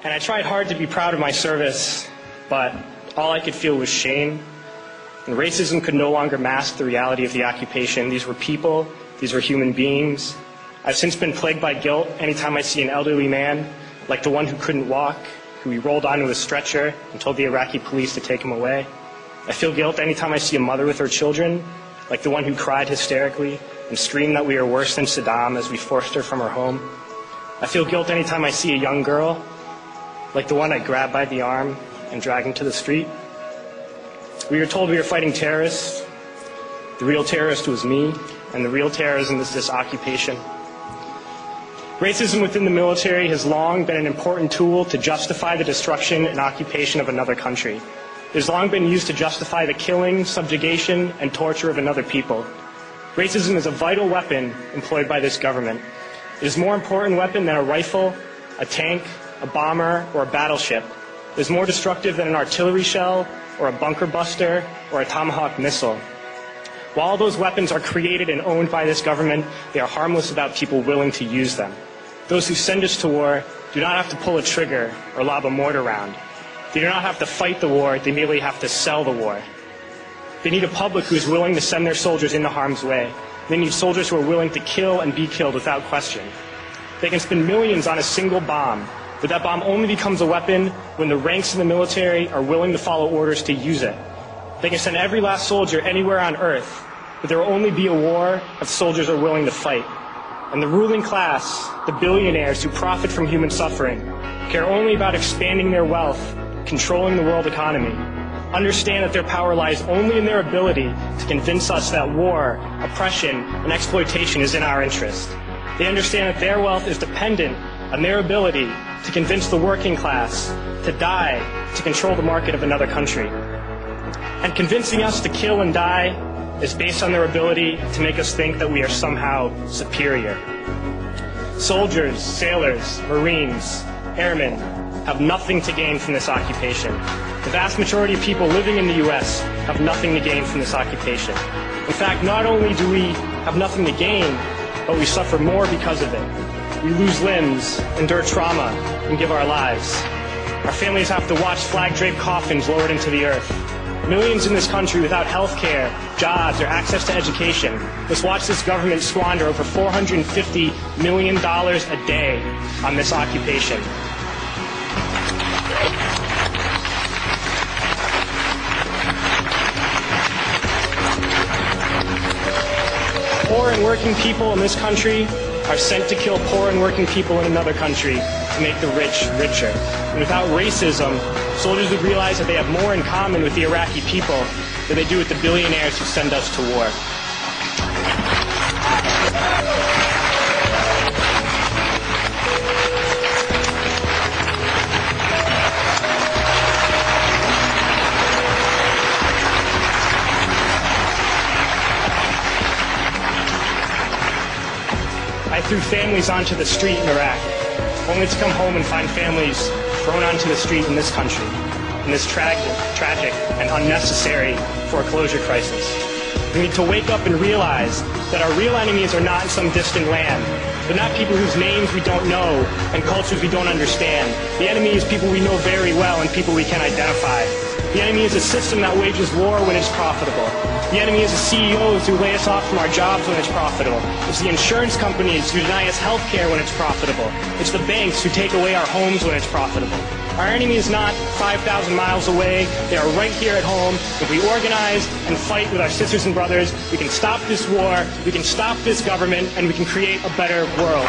And I tried hard to be proud of my service, but all I could feel was shame. And racism could no longer mask the reality of the occupation. These were people, these were human beings. I've since been plagued by guilt anytime I see an elderly man, like the one who couldn't walk, who we rolled onto a stretcher and told the Iraqi police to take him away. I feel guilt anytime I see a mother with her children, like the one who cried hysterically and screamed that we are worse than Saddam as we forced her from her home. I feel guilt anytime I see a young girl, like the one I grabbed by the arm and dragged into the street. We were told we were fighting terrorists. The real terrorist was me, and the real terrorism is this occupation. Racism within the military has long been an important tool to justify the destruction and occupation of another country. It has long been used to justify the killing, subjugation, and torture of another people. Racism is a vital weapon employed by this government. It is a more important weapon than a rifle, a tank, a bomber, or a battleship. It is more destructive than an artillery shell, or a bunker buster, or a Tomahawk missile. While all those weapons are created and owned by this government, they are harmless without people willing to use them. Those who send us to war do not have to pull a trigger or lob a mortar round. They do not have to fight the war, they merely have to sell the war. They need a public who is willing to send their soldiers into harm's way. They need soldiers who are willing to kill and be killed without question. They can spend millions on a single bomb, but that bomb only becomes a weapon when the ranks in the military are willing to follow orders to use it. They can send every last soldier anywhere on earth, but there will only be a war if soldiers are willing to fight. And the ruling class, the billionaires who profit from human suffering, care only about expanding their wealth, controlling the world economy. Understand that their power lies only in their ability to convince us that war, oppression, and exploitation is in our interest. They understand that their wealth is dependent on their ability to convince the working class to die to control the market of another country. And convincing us to kill and die is based on their ability to make us think that we are somehow superior. Soldiers, sailors, Marines, airmen have nothing to gain from this occupation. The vast majority of people living in the U.S. have nothing to gain from this occupation. In fact, not only do we have nothing to gain, but we suffer more because of it. We lose limbs, endure trauma, and give our lives. Our families have to watch flag-draped coffins lowered into the earth. Millions in this country without health care, jobs, or access to education must watch this government squander over $450 million a day on this occupation. Poor and working people in this country are sent to kill poor and working people in another country to make the rich richer. And without racism, soldiers would realize that they have more in common with the Iraqi people than they do with the billionaires who send us to war. I threw families onto the street in Iraq, only to come home and find families thrown onto the street in this country, in this tragic and unnecessary foreclosure crisis. We need to wake up and realize that our real enemies are not in some distant land. They're not people whose names we don't know and cultures we don't understand. The enemy is people we know very well and people we can identify. The enemy is a system that wages war when it's profitable. The enemy is the CEOs who lay us off from our jobs when it's profitable. It's the insurance companies who deny us health care when it's profitable. It's the banks who take away our homes when it's profitable. Our enemy is not 5,000 miles away. They are right here at home. If we organize and fight with our sisters and brothers, we can stop this war, we can stop this government, and we can create a better world.